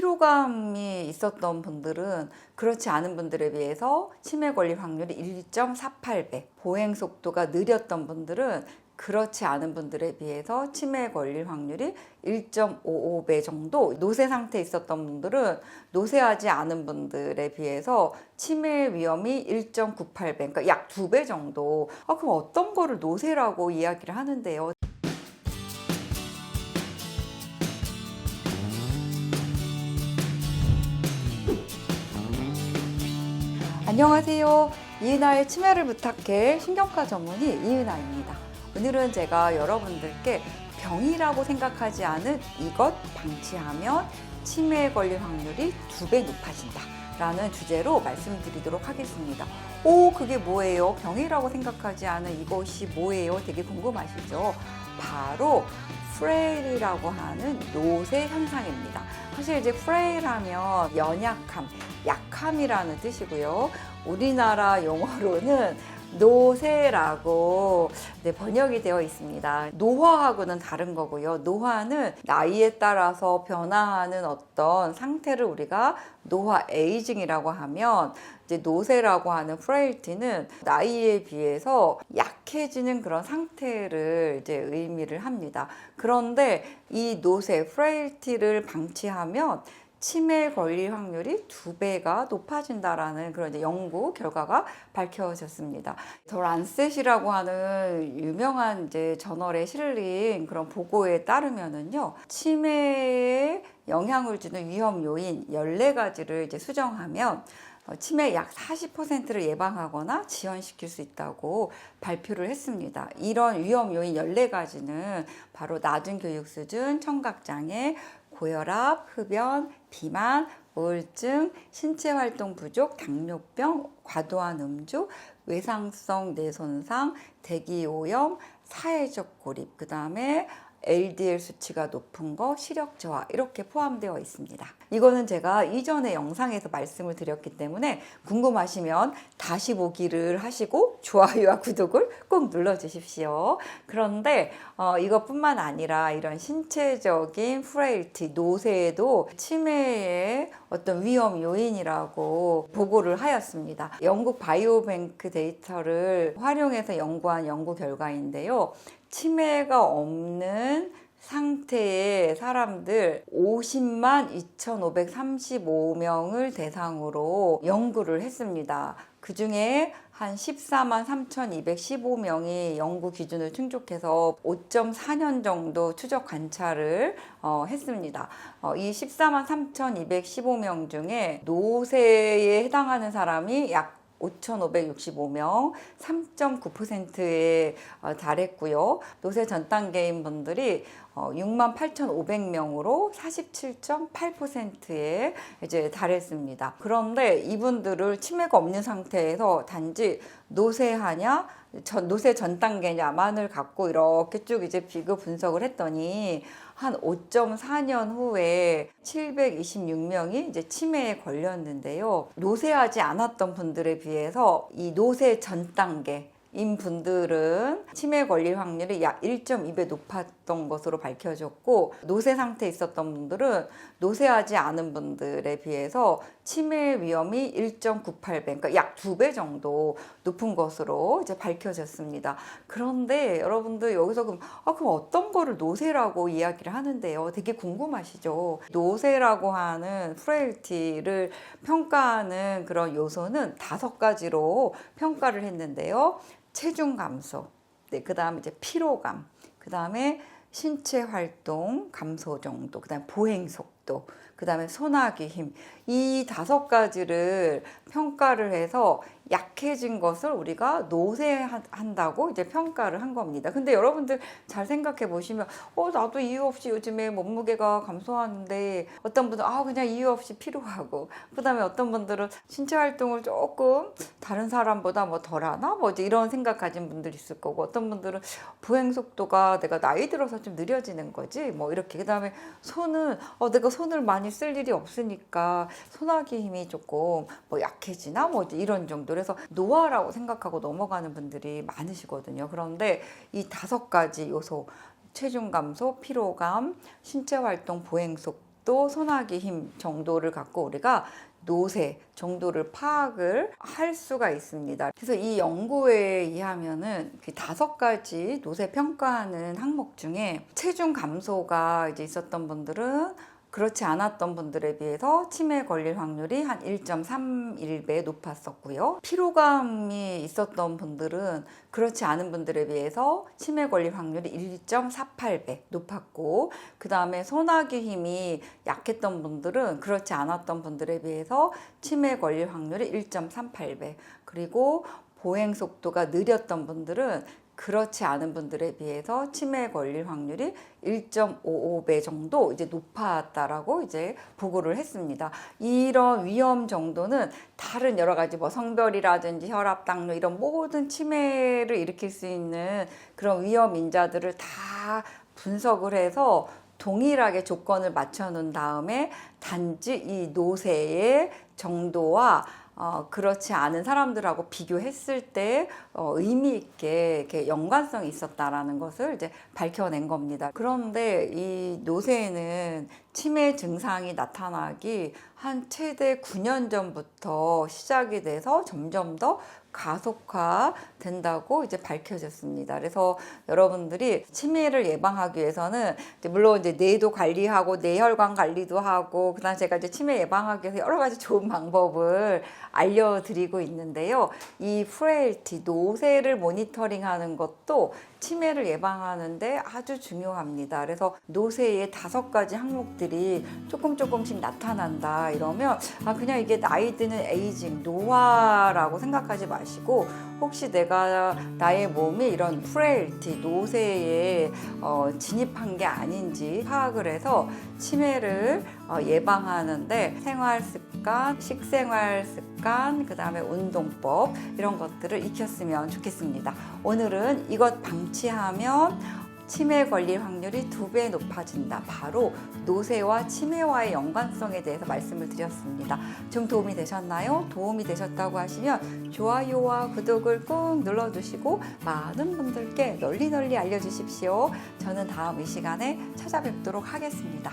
피로감이 있었던 분들은 그렇지 않은 분들에 비해서 치매 걸릴 확률이 1.48배, 보행 속도가 느렸던 분들은 그렇지 않은 분들에 비해서 치매에 걸릴 확률이 1.55배 정도, 노쇠 상태에 있었던 분들은 노쇠하지 않은 분들에 비해서 치매 위험이 1.98배, 그러니까 약 2배 정도. 그럼 어떤 거를 노쇠라고 이야기를 하는데요? 안녕하세요. 이은아의 치매를 부탁해 신경과 전문의 이은아입니다. 오늘은 제가 여러분들께 병이라고 생각하지 않은 이것 방치하면 치매에 걸릴 확률이 2배 높아진다 라는 주제로 말씀드리도록 하겠습니다. 그게 뭐예요? 병이라고 생각하지 않은 이것이 뭐예요? 되게 궁금하시죠? 바로 프레일이라고 하는 노쇠 현상입니다. 사실 이제 프레일 하면 연약함, 약함이라는 뜻이고요. 우리나라 용어로는 노쇠라고 번역이 되어 있습니다. 노화하고는 다른 거고요. 노화는 나이에 따라서 변화하는 어떤 상태를 우리가 노화 에이징이라고 하면, 이제 노쇠라고 하는 프레일티는 나이에 비해서 약해지는 그런 상태를 이제 의미를 합니다. 그런데 이 노쇠 프레일티를 방치하면 치매에 걸릴 확률이 2배가 높아진다라는 그런 이제 연구 결과가 밝혀졌습니다. 더 란셋이라고 하는 유명한 이제 저널에 실린 그런 보고에 따르면은요, 치매에 영향을 주는 위험 요인 14가지를 이제 수정하면 치매 약 40%를 예방하거나 지연시킬 수 있다고 발표를 했습니다. 이런 위험 요인 14가지는 바로 낮은 교육 수준, 청각장애, 고혈압, 흡연, 비만, 우울증, 신체활동 부족, 당뇨병, 과도한 음주, 외상성 뇌손상, 대기오염, 사회적 고립, 그 다음에 LDL 수치가 높은 거, 시력 저하, 이렇게 포함되어 있습니다. 이거는 제가 이전에 영상에서 말씀을 드렸기 때문에 궁금하시면 다시 보기를 하시고 좋아요와 구독을 꼭 눌러주십시오. 그런데 이것뿐만 아니라 이런 신체적인 프레일티, 노쇠도 치매의 어떤 위험 요인이라고 보고를 하였습니다. 영국 바이오뱅크 데이터를 활용해서 연구한 연구 결과인데요. 치매가 없는 상태의 사람들 50만 2,535명을 대상으로 연구를 했습니다. 그 중에 한 14만 3,215명이 연구 기준을 충족해서 5.4년 정도 추적 관찰을 했습니다. 이 14만 3,215명 중에 노쇠에 해당하는 사람이 약 5,565명, 3.9%에 달했고요. 노쇠 전 단계인 분들이 68,500명으로 47.8%에 이제 달했습니다. 그런데 이분들을 치매가 없는 상태에서 단지 노쇠하냐, 노쇠 전 단계냐만을 갖고 이렇게 쭉 이제 비교 분석을 했더니 한 5.4년 후에 726명이 이제 치매에 걸렸는데요. 노쇠하지 않았던 분들에 비해서 이 노쇠 전 단계 인 분들은 치매에 걸릴 확률이 약 1.2배 높았던 것으로 밝혀졌고, 노쇠 상태에 있었던 분들은 노쇠하지 않은 분들에 비해서 치매 위험이 1.98배, 그러니까 약 2배 정도 높은 것으로 이제 밝혀졌습니다. 그런데 여러분들 여기서 그럼 어떤 거를 노쇠라고 이야기를 하는데요? 되게 궁금하시죠? 노쇠라고 하는 프레일티를 평가하는 그런 요소는 5가지로 평가를 했는데요. 체중 감소, 그 다음에 이제 피로감, 그 다음에 신체 활동 감소 정도, 그 다음에 보행 속도, 그 다음에 손아귀 힘, 이 5가지를 평가를 해서 약해진 것을 우리가 노쇠한다고 이제 평가를 한 겁니다. 근데 여러분들 잘 생각해 보시면 나도 이유 없이 요즘에 몸무게가 감소하는데, 어떤 분들은 그냥 이유 없이 피로하고, 그 다음에 어떤 분들은 신체 활동을 조금 다른 사람보다 덜하나 이제 이런 생각 가진 분들이 있을 거고, 어떤 분들은 보행 속도가 내가 나이 들어서 좀 느려지는 거지 이렇게. 그 다음에 손은 내가 손을 많이 쓸 일이 없으니까 손아귀 힘이 조금 약해지나 이런 정도. 그래서 노화라고 생각하고 넘어가는 분들이 많으시거든요. 그런데 이 5가지 요소, 체중 감소, 피로감, 신체 활동, 보행 속도, 것도 소나기 힘 정도를 갖고 우리가 노쇠 정도를 파악을 할 수가 있습니다. 그래서 이 연구에 의하면은 그 5가지 노쇠 평가하는 항목 중에 체중 감소가 이제 있었던 분들은 그렇지 않았던 분들에 비해서 치매에 걸릴 확률이 한 1.31배 높았었고요. 피로감이 있었던 분들은 그렇지 않은 분들에 비해서 치매에 걸릴 확률이 1.48배 높았고, 그 다음에 소나기 힘이 약했던 분들은 그렇지 않았던 분들에 비해서 치매에 걸릴 확률이 1.38배, 그리고 보행 속도가 느렸던 분들은 그렇지 않은 분들에 비해서 치매에 걸릴 확률이 1.55배 정도 이제 높았다라고 이제 보고를 했습니다. 이런 위험 정도는 다른 여러 가지 뭐 성별이라든지 혈압, 당뇨 이런 모든 치매를 일으킬 수 있는 그런 위험 인자들을 다 분석을 해서 동일하게 조건을 맞춰 놓은 다음에 단지 이 노쇠의 정도와 그렇지 않은 사람들하고 비교했을 때 의미 있게 이렇게 연관성이 있었다라는 것을 이제 밝혀낸 겁니다. 그런데 이 노쇠는 치매 증상이 나타나기 한 최대 9년 전부터 시작이 돼서 점점 더 가속화된다고 이제 밝혀졌습니다. 그래서 여러분들이 치매를 예방하기 위해서는 이제 물론 이제 뇌도 관리하고 뇌혈관 관리도 하고, 그다음 제가 이제 치매 예방하기 위해서 여러 가지 좋은 방법을 알려드리고 있는데요. 이 프레일티 노쇠를 모니터링하는 것도 치매를 예방하는데 아주 중요합니다. 그래서 노쇠의 5가지 항목들이 조금씩 나타난다 이러면 그냥 이게 나이 드는 에이징, 노화라고 생각하지 마시고, 혹시 내가 나의 몸이 이런 프레일티, 노쇠에 진입한 게 아닌지 파악을 해서 치매를 예방하는데 생활 습관, 식생활 습관, 그 다음에 운동법 이런 것들을 익혔으면 좋겠습니다. 오늘은 이것 방치하면 치매에 걸릴 확률이 2배 높아진다. 바로 노쇠와 치매와의 연관성에 대해서 말씀을 드렸습니다. 좀 도움이 되셨나요? 도움이 되셨다고 하시면 좋아요와 구독을 꾹 눌러주시고 많은 분들께 널리 알려주십시오. 저는 다음 이 시간에 찾아뵙도록 하겠습니다.